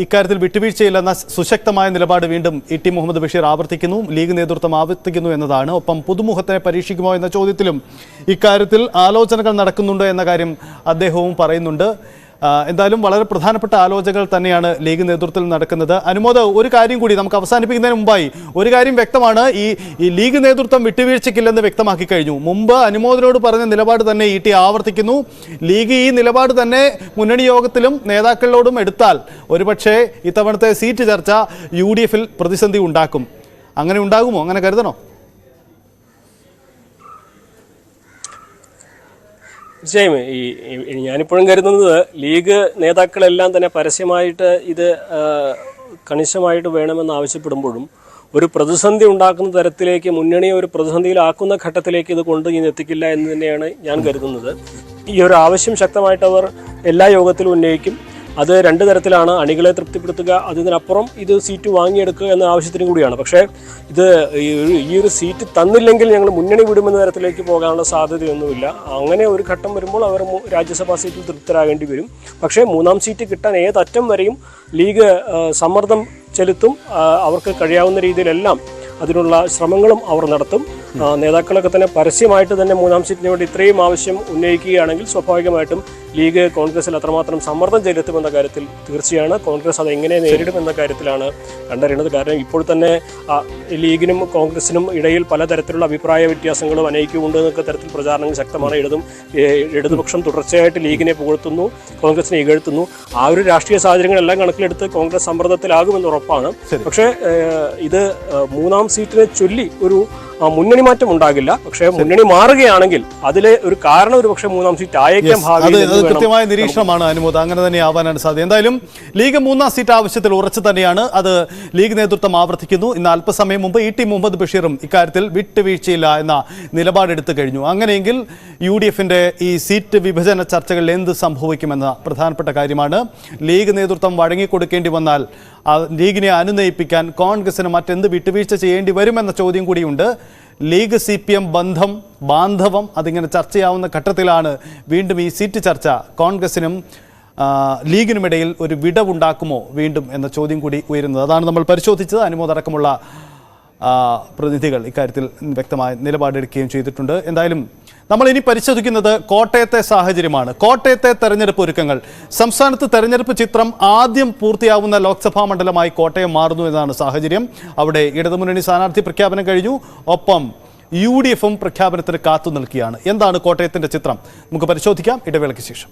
ഇക്കാര്യത്തിൽ വിട്ടുവീഴ്ചയില്ലെന്ന സുശക്തമായ നിലപാട് വീണ്ടും ഇ.ടി. മുഹമ്മദ് ബഷീർ ആവർത്തിക്കുന്നു, ലീഗ് നേതൃത്വം ആവർത്തിക്കുന്നു എന്നതാണ്. ഒപ്പം പുതുമുഖത്തിനെ പരീക്ഷിക്കുമോ എന്ന ചോദ്യത്തിലും ഇക്കാര്യത്തിൽ ആലോചനകൾ നടക്കുന്നുണ്ട് എന്ന കാര്യം അദ്ദേഹവും പറയുന്നുണ്ട്. എന്തായാലും വളരെ പ്രധാനപ്പെട്ട ആലോചനകൾ തന്നെയാണ് ലീഗ് നേതൃത്വത്തിൽ നടക്കുന്നത്. അനുമോദ്, ഒരു കാര്യം കൂടി നമുക്ക് അവസാനിപ്പിക്കുന്നതിന് മുമ്പായി ഒരു കാര്യം വ്യക്തമാണ്, ഈ ലീഗ് നേതൃത്വം വിട്ടുവീഴ്ചയ്ക്കില്ലെന്ന് വ്യക്തമാക്കി കഴിഞ്ഞു. മുമ്പ് അനുമോദിനോട് പറഞ്ഞ നിലപാട് തന്നെ ഇ.ടി. ആവർത്തിക്കുന്നു. ലീഗ് ഈ നിലപാട് തന്നെ മുന്നണി യോഗത്തിലും നേതാക്കളോടും എടുത്താൽ ഒരുപക്ഷെ ഇത്തവണത്തെ സീറ്റ് ചർച്ച UDF-ൽ പ്രതിസന്ധി ഉണ്ടാക്കും. അങ്ങനെ ഉണ്ടാകുമോ? അങ്ങനെ കരുതണോ? തീർച്ചയായും ഞാനിപ്പോഴും കരുതുന്നത് ലീഗ് നേതാക്കളെല്ലാം തന്നെ പരസ്യമായിട്ട് ഇത് കണിശമായിട്ട് വേണമെന്ന് ആവശ്യപ്പെടുമ്പോഴും ഒരു പ്രതിസന്ധി ഉണ്ടാക്കുന്ന തരത്തിലേക്ക്, മുന്നണിയെ ഒരു പ്രതിസന്ധിയിലാക്കുന്ന ഘട്ടത്തിലേക്ക് ഇത് എത്തിക്കില്ല എന്ന് തന്നെയാണ് ഞാൻ കരുതുന്നത്. ഈ ഒരു ആവശ്യം ശക്തമായിട്ട് അവർ എല്ലാ യോഗത്തിലും ഉന്നയിക്കും. അത് രണ്ട് തരത്തിലാണ്: അണികളെ തൃപ്തിപ്പെടുത്തുക, അതിനപ്പുറം ഇത് സീറ്റ് വാങ്ങിയെടുക്കുക എന്ന ആവശ്യത്തിനും കൂടിയാണ്. പക്ഷേ ഇത് ഈ ഒരു സീറ്റ് തന്നില്ലെങ്കിൽ ഞങ്ങൾ മുന്നണി വിടുമെന്ന തരത്തിലേക്ക് പോകാനുള്ള സാധ്യതയൊന്നുമില്ല. അങ്ങനെ ഒരു ഘട്ടം വരുമ്പോൾ അവർ രാജ്യസഭാ സീറ്റിൽ തൃപ്തരാകേണ്ടി വരും. പക്ഷേ മൂന്നാം സീറ്റ് കിട്ടാൻ ഏതറ്റം വരെയും ലീഗ് സമ്മർദ്ദം ചെലുത്തും. അവർക്ക് കഴിയാവുന്ന രീതിയിലെല്ലാം അതിനുള്ള ശ്രമങ്ങളും അവർ നടത്തും. നേതാക്കളൊക്കെ തന്നെ പരസ്യമായിട്ട് തന്നെ മൂന്നാം സീറ്റിന് വേണ്ടി ഇത്രയും ആവശ്യം ഉന്നയിക്കുകയാണെങ്കിൽ സ്വാഭാവികമായിട്ടും ലീഗ് കോൺഗ്രസിൽ അത്രമാത്രം സമ്മർദ്ദം ചെലുത്തുമെന്ന കാര്യത്തിൽ തീർച്ചയാണ്. കോൺഗ്രസ് അത് എങ്ങനെ നേരിടുമെന്ന കാര്യത്തിലാണ് കണ്ടറിയുന്നത്. കാരണം ഇപ്പോൾ തന്നെ ലീഗിനും കോൺഗ്രസിനും ഇടയിൽ പലതരത്തിലുള്ള അഭിപ്രായ വ്യത്യാസങ്ങളും അനൈക്യമുണ്ട് എന്നൊക്കെ തരത്തിൽ പ്രചാരണങ്ങൾ ശക്തമാണ്. ഇടതുപക്ഷം തുടർച്ചയായിട്ട് ലീഗിനെ പുകഴ്ത്തുന്നു, കോൺഗ്രസിനെ ഇകഴ്ത്തുന്നു. ആ ഒരു രാഷ്ട്രീയ സാഹചര്യങ്ങളെല്ലാം കണക്കിലെടുത്ത് കോൺഗ്രസ് സമ്മർദ്ദത്തിലാകുമെന്ന് ഉറപ്പാണ്. പക്ഷേ ഇത് മൂന്നാം സീറ്റിനെ ചൊല്ലി ഒരു മുന്നണി മാറ്റം ഉണ്ടാകില്ല. പക്ഷേ മുന്നണി മാറുകയാണെങ്കിൽ അതിലെ ഒരു കാരണം ഒരു പക്ഷേ മൂന്നാം സീറ്റ് ആയേക്കാം. കൃത്യമായ നിരീക്ഷണമാണ് അനുമോദ്, അങ്ങനെ തന്നെ ആവാനാണ് സാധ്യത. എന്തായാലും ലീഗ് മൂന്നാം സീറ്റ് ആവശ്യത്തിൽ ഉറച്ചു തന്നെയാണ്. അത് ലീഗ് നേതൃത്വം ആവർത്തിക്കുന്നു. ഇന്ന് അല്പസമയം മുമ്പ് ഇ.ടി. മുഹമ്മദ് ബഷീറും ഇക്കാര്യത്തിൽ വിട്ടുവീഴ്ചയില്ല എന്ന നിലപാടെടുത്തു കഴിഞ്ഞു. അങ്ങനെയെങ്കിൽ UDF-ന്റെ ഈ സീറ്റ് വിഭജന ചർച്ചകളിൽ എന്ത് സംഭവിക്കുമെന്ന പ്രധാനപ്പെട്ട കാര്യമാണ്. ലീഗ് നേതൃത്വം വഴങ്ങിക്കൊടുക്കേണ്ടി വന്നാൽ ലീഗിനെ അനുനയിപ്പിക്കാൻ കോൺഗ്രസിന് മറ്റെന്ത് വിട്ടുവീഴ്ച ചെയ്യേണ്ടി വരുമെന്ന ചോദ്യം കൂടിയുണ്ട്. ലീഗ് CPM ബാന്ധവം അതിങ്ങനെ ചർച്ചയാവുന്ന ഘട്ടത്തിലാണ് വീണ്ടും ഈ സീറ്റ് ചർച്ച കോൺഗ്രസിനും ലീഗിനുമിടയിൽ ഒരു വിടവുണ്ടാക്കുമോ വീണ്ടും എന്ന ചോദ്യം കൂടി ഉയരുന്നത്. അതാണ് നമ്മൾ പരിശോധിച്ചത്. അനുമോദടക്കമുള്ള പ്രതിനിധികൾ ഇക്കാര്യത്തിൽ വ്യക്തമായ നിലപാടെടുക്കുകയും ചെയ്തിട്ടുണ്ട്. എന്തായാലും നമ്മൾ ഇനി പരിശോധിക്കുന്നത് കോട്ടയത്തെ സാഹചര്യമാണ്. കോട്ടയത്തെ തെരഞ്ഞെടുപ്പ് ഒരുക്കങ്ങൾ. സംസ്ഥാനത്ത് തെരഞ്ഞെടുപ്പ് ചിത്രം ആദ്യം പൂർത്തിയാവുന്ന ലോക്സഭാ മണ്ഡലമായി കോട്ടയം മാറുന്നു എന്നതാണ് സാഹചര്യം. അവിടെ ഇടതുമുന്നണി സ്ഥാനാർത്ഥി പ്രഖ്യാപനം കഴിഞ്ഞു. ഒപ്പം UDF-ഉം പ്രഖ്യാപനത്തിന് കാത്തു നിൽക്കുകയാണ്. എന്താണ് കോട്ടയത്തിന്റെ ചിത്രം? നമുക്ക് പരിശോധിക്കാം ഇടവേളയ്ക്ക് ശേഷം.